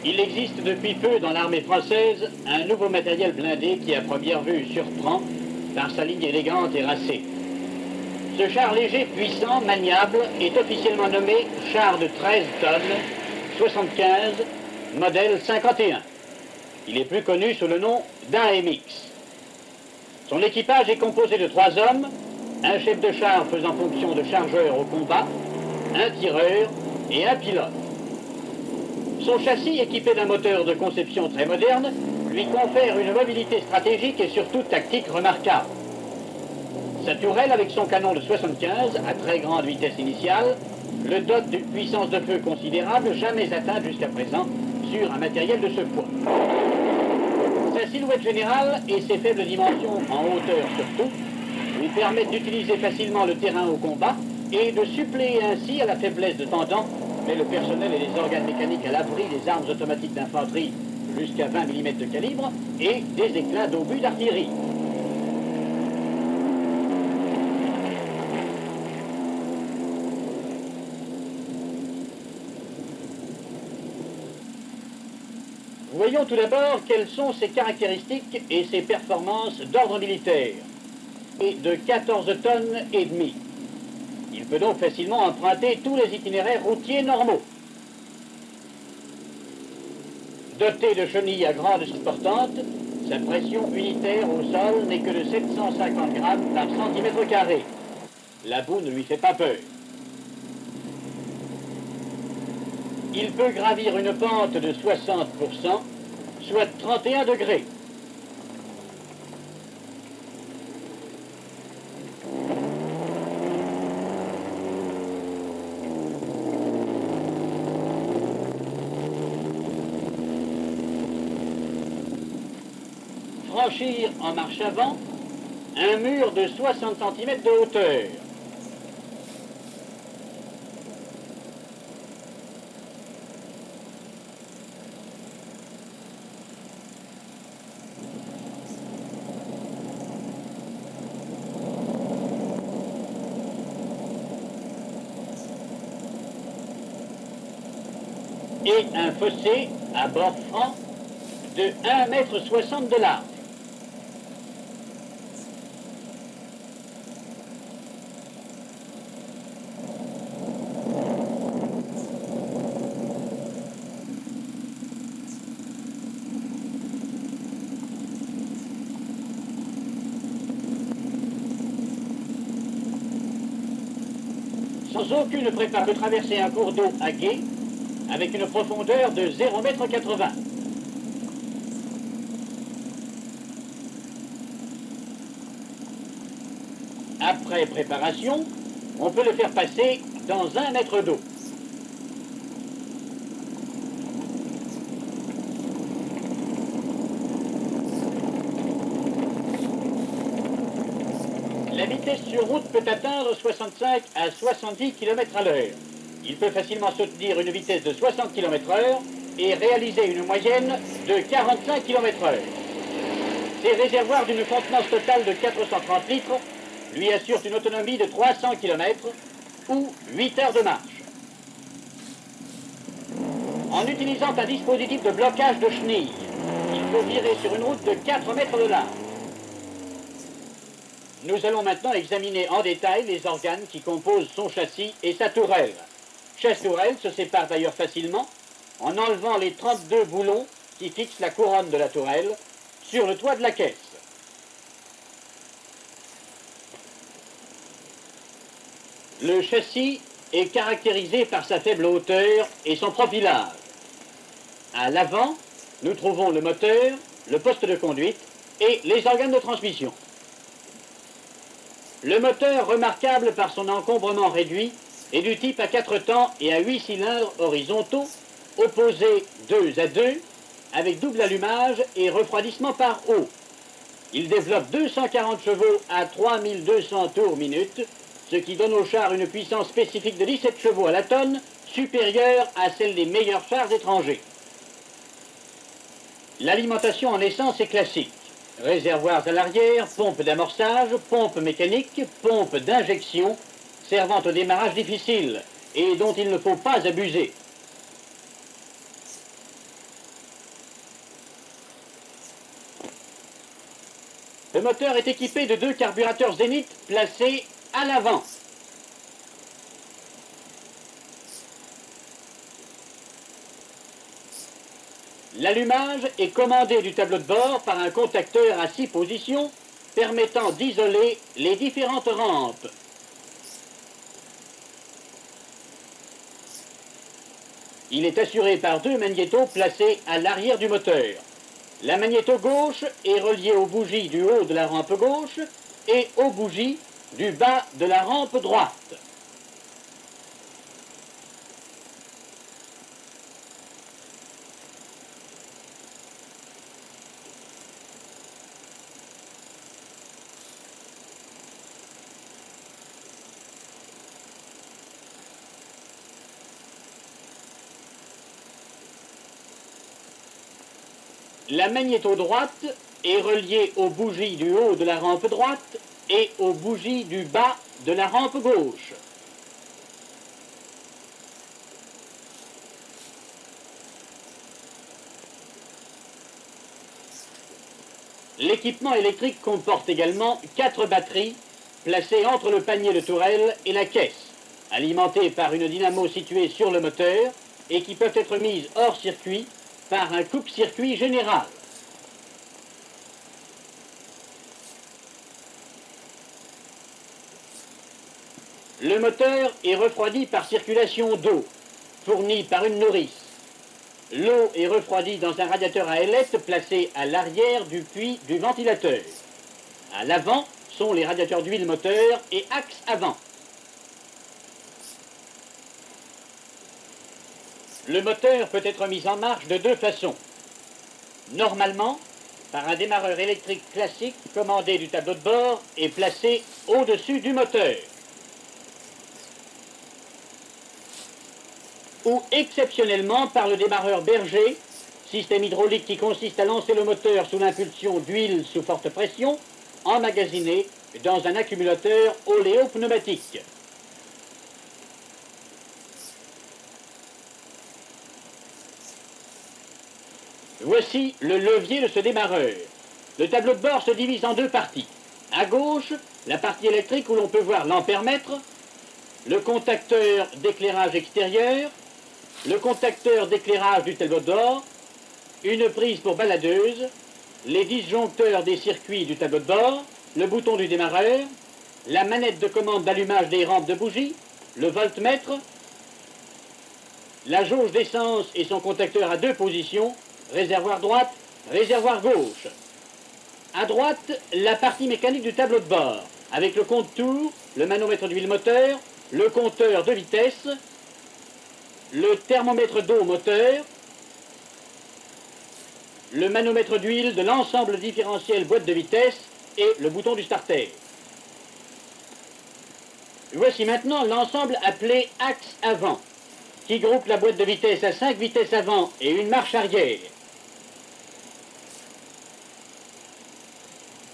Il existe depuis peu dans l'armée française un nouveau matériel blindé qui à première vue surprend par sa ligne élégante et racée. Ce char léger, puissant, maniable est officiellement nommé char de 13 tonnes, 75, modèle 51. Il est plus connu sous le nom d'AMX. Son équipage est composé de 3 hommes, un chef de char faisant fonction de chargeur au combat, un tireur et un pilote. Son châssis, équipé d'un moteur de conception très moderne, lui confère une mobilité stratégique et surtout tactique remarquable. Sa tourelle, avec son canon de 75 à très grande vitesse initiale, le dote d'une puissance de feu considérable jamais atteinte jusqu'à présent sur un matériel de ce poids. Sa silhouette générale et ses faibles dimensions en hauteur surtout lui permettent d'utiliser facilement le terrain au combat et de suppléer ainsi à la faiblesse de tendant, mais le personnel et les organes mécaniques à l'abri des armes automatiques d'infanterie jusqu'à 20 mm de calibre et des éclats d'obus d'artillerie. Voyons tout d'abord quelles sont ses caractéristiques et ses performances d'ordre militaire. Et de 14 tonnes et demie. Il peut donc facilement emprunter tous les itinéraires routiers normaux. Doté de chenilles à grande portante, sa pression unitaire au sol n'est que de 750 grammes par centimètre carré. La boue ne lui fait pas peur. Il peut gravir une pente de 60%, soit 31 degrés. Franchir en marche avant un mur de 60 cm de hauteur. Et un fossé à bord franc de 1,60 m de large. Sans aucune préparation, de traverser un cours d'eau à gué avec une profondeur de 0,80 m. Après préparation, on peut le faire passer dans 1 mètre d'eau. La vitesse sur route peut atteindre 65 à 70 km à l'heure. Il peut facilement soutenir une vitesse de 60 km/h et réaliser une moyenne de 45 km/h. Ces réservoirs d'une contenance totale de 430 litres lui assurent une autonomie de 300 km ou 8 heures de marche. En utilisant un dispositif de blocage de chenilles, il peut virer sur une route de 4 mètres de large. Nous allons maintenant examiner en détail les organes qui composent son châssis et sa tourelle. Chaque tourelle se sépare d'ailleurs facilement en enlevant les 32 boulons qui fixent la couronne de la tourelle sur le toit de la caisse. Le châssis est caractérisé par sa faible hauteur et son profilage. À l'avant, nous trouvons le moteur, le poste de conduite et les organes de transmission. Le moteur, remarquable par son encombrement réduit, est du type à 4 temps et à 8 cylindres horizontaux, opposés 2 à 2, avec double allumage et refroidissement par eau. Il développe 240 chevaux à 3200 tours minute, ce qui donne au char une puissance spécifique de 17 chevaux à la tonne, supérieure à celle des meilleurs chars étrangers. L'alimentation en essence est classique. Réservoirs à l'arrière, pompe d'amorçage, pompe mécanique, pompe d'injection, servant au démarrage difficile et dont il ne faut pas abuser. Le moteur est équipé de 2 carburateurs Zénith placés à l'avant. L'allumage est commandé du tableau de bord par un contacteur à 6 positions permettant d'isoler les différentes rampes. Il est assuré par 2 magnétos placés à l'arrière du moteur. La magnéto gauche est reliée aux bougies du haut de la rampe gauche et aux bougies du bas de la rampe droite. La magnéto droite est reliée aux bougies du haut de la rampe droite et aux bougies du bas de la rampe gauche. L'équipement électrique comporte également 4 batteries placées entre le panier de tourelle et la caisse, alimentées par une dynamo située sur le moteur et qui peuvent être mises hors circuit par un coupe-circuit général. Le moteur est refroidi par circulation d'eau, fournie par une nourrice. L'eau est refroidie dans un radiateur à ailettes placé à l'arrière du puits du ventilateur. À l'avant sont les radiateurs d'huile moteur et axe avant. Le moteur peut être mis en marche de 2 façons. Normalement, par un démarreur électrique classique commandé du tableau de bord et placé au-dessus du moteur. Ou exceptionnellement par le démarreur Berger, système hydraulique qui consiste à lancer le moteur sous l'impulsion d'huile sous forte pression, emmagasiné dans un accumulateur oléopneumatique. Voici le levier de ce démarreur. Le tableau de bord se divise en 2 parties. À gauche, la partie électrique où l'on peut voir l'ampèremètre, le contacteur d'éclairage extérieur, le contacteur d'éclairage du tableau de bord, une prise pour baladeuse, les disjoncteurs des circuits du tableau de bord, le bouton du démarreur, la manette de commande d'allumage des rampes de bougies, le voltmètre, la jauge d'essence et son contacteur à 2 positions, réservoir droite, réservoir gauche. À droite, la partie mécanique du tableau de bord, avec le compte-tours, le manomètre d'huile moteur, le compteur de vitesse, le thermomètre d'eau moteur, le manomètre d'huile de l'ensemble différentiel boîte de vitesse et le bouton du starter. Voici maintenant l'ensemble appelé axe avant, qui groupe la boîte de vitesse à 5 vitesses avant et une marche arrière.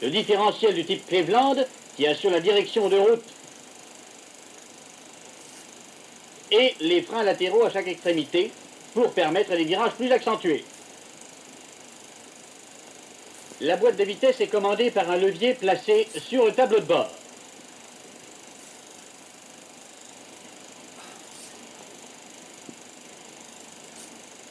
Le différentiel du type Cleveland, qui assure la direction de route et les freins latéraux à chaque extrémité pour permettre des virages plus accentués. La boîte de vitesse est commandée par un levier placé sur le tableau de bord.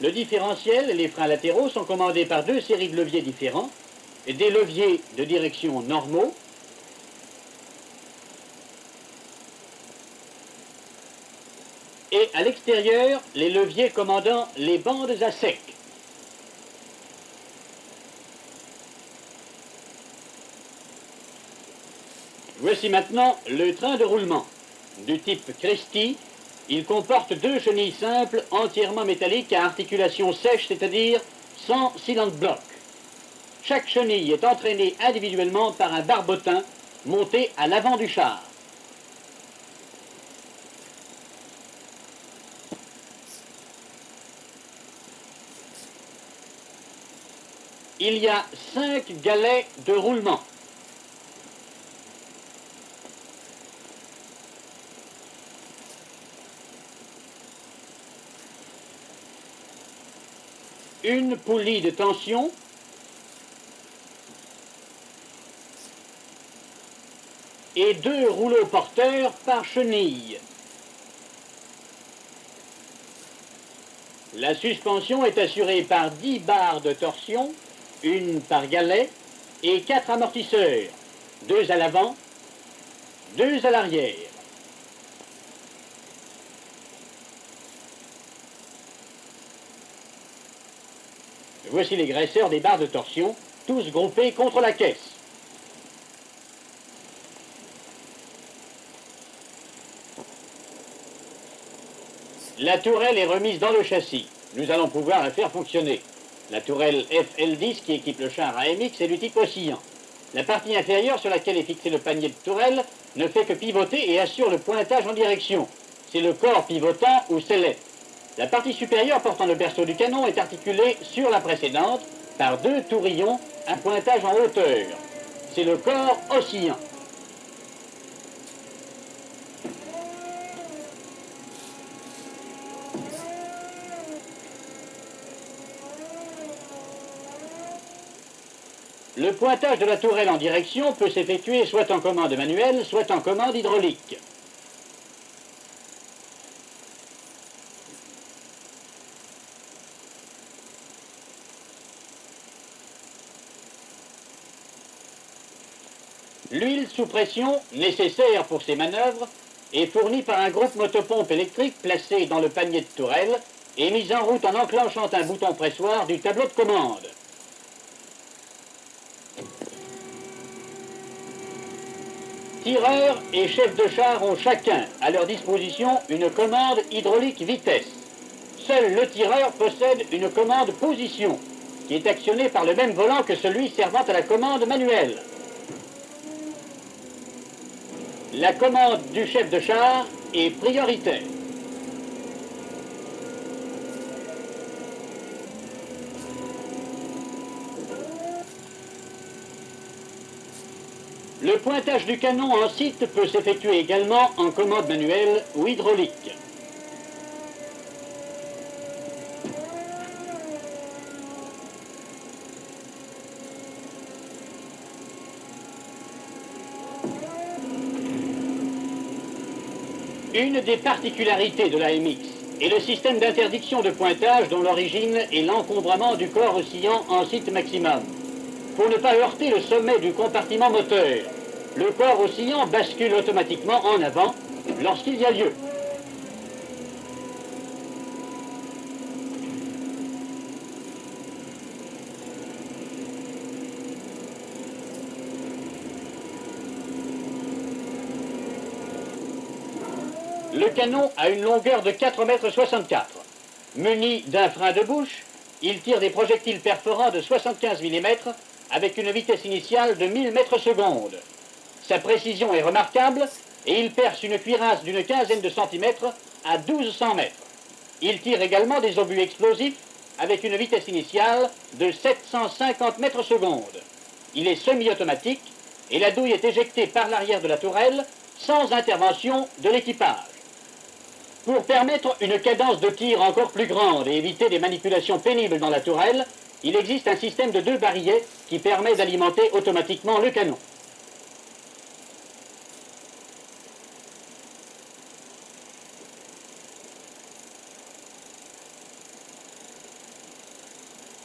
Le différentiel et les freins latéraux sont commandés par 2 séries de leviers différents, et des leviers de direction normaux, et à l'extérieur, les leviers commandant les bandes à sec. Voici maintenant le train de roulement. Du type Christie, il comporte 2 chenilles simples entièrement métalliques à articulation sèche, c'est-à-dire sans cylinder bloc. Chaque chenille est entraînée individuellement par un barbotin monté à l'avant du char. Il y a 5 galets de roulement. Une poulie de tension, et 2 rouleaux porteurs par chenille. La suspension est assurée par 10 barres de torsion, une par galet, et 4 amortisseurs, 2 à l'avant, 2 à l'arrière. Voici les graisseurs des barres de torsion, tous groupés contre la caisse. La tourelle est remise dans le châssis. Nous allons pouvoir la faire fonctionner. La tourelle FL10 qui équipe le char AMX est du type oscillant. La partie inférieure sur laquelle est fixé le panier de tourelle ne fait que pivoter et assure le pointage en direction. C'est le corps pivotant ou sellette. La partie supérieure portant le berceau du canon est articulée sur la précédente par 2 tourillons à pointage en hauteur. C'est le corps oscillant. Le pointage de la tourelle en direction peut s'effectuer soit en commande manuelle, soit en commande hydraulique. L'huile sous pression, nécessaire pour ces manœuvres, est fournie par un groupe motopompe électrique placé dans le panier de tourelle et mise en route en enclenchant un bouton pressoir du tableau de commande. Tireurs et chefs de char ont chacun à leur disposition une commande hydraulique vitesse. Seul le tireur possède une commande position, qui est actionnée par le même volant que celui servant à la commande manuelle. La commande du chef de char est prioritaire. Le pointage du canon en site peut s'effectuer également en commande manuelle ou hydraulique. Une des particularités de l'AMX est le système d'interdiction de pointage dont l'origine est l'encombrement du corps oscillant en site maximum. Pour ne pas heurter le sommet du compartiment moteur, le corps oscillant bascule automatiquement en avant lorsqu'il y a lieu. Le canon a une longueur de 4,64 m. Muni d'un frein de bouche, il tire des projectiles perforants de 75 mm avec une vitesse initiale de 1000 m/s. Sa précision est remarquable et il perce une cuirasse d'une quinzaine de centimètres à 1200 mètres. Il tire également des obus explosifs avec une vitesse initiale de 750 m/s. Il est semi-automatique et la douille est éjectée par l'arrière de la tourelle sans intervention de l'équipage. Pour permettre une cadence de tir encore plus grande et éviter des manipulations pénibles dans la tourelle, il existe un système de 2 barillets qui permet d'alimenter automatiquement le canon.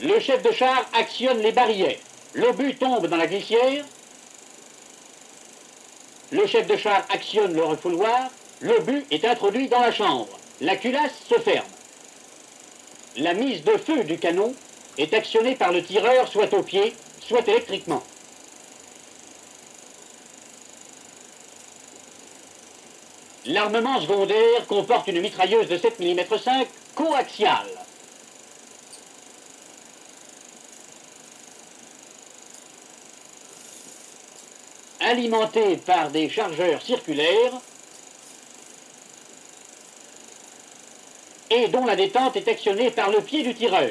Le chef de char actionne les barillets. L'obus tombe dans la glissière. Le chef de char actionne le refouloir. L'obus est introduit dans la chambre. La culasse se ferme. La mise de feu du canon est actionnée par le tireur soit au pied, soit électriquement. L'armement secondaire comporte une mitrailleuse de 7 mm 5 coaxiale. Alimentée par des chargeurs circulaires et dont la détente est actionnée par le pied du tireur.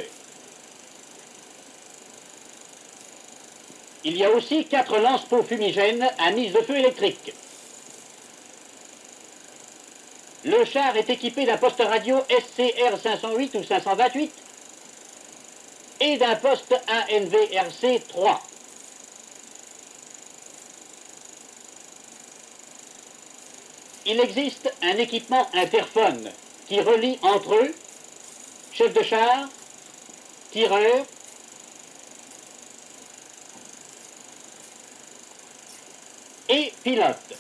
Il y a aussi 4 lance-pots fumigènes à mise de feu électrique. Le char est équipé d'un poste radio SCR 508 ou 528 et d'un poste ANVRC 3. il existe un équipement interphone qui relie entre eux chef de char, tireur, et pilote.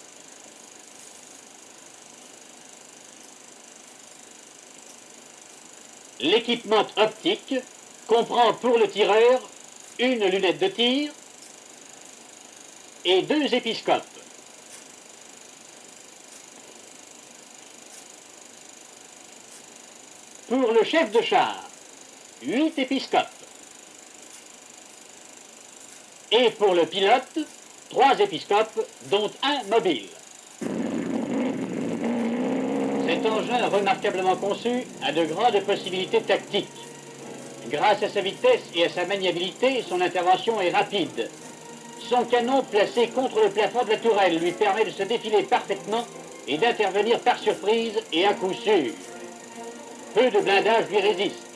L'équipement optique comprend pour le tireur une lunette de tir et 2 épiscopes. Pour le chef de char, 8 épiscopes. Et pour le pilote, 3 épiscopes, dont un mobile. Cet engin remarquablement conçu a de grandes possibilités tactiques. Grâce à sa vitesse et à sa maniabilité, son intervention est rapide. Son canon placé contre le plafond de la tourelle lui permet de se défiler parfaitement et d'intervenir par surprise et à coup sûr. Peu de blindage lui résiste.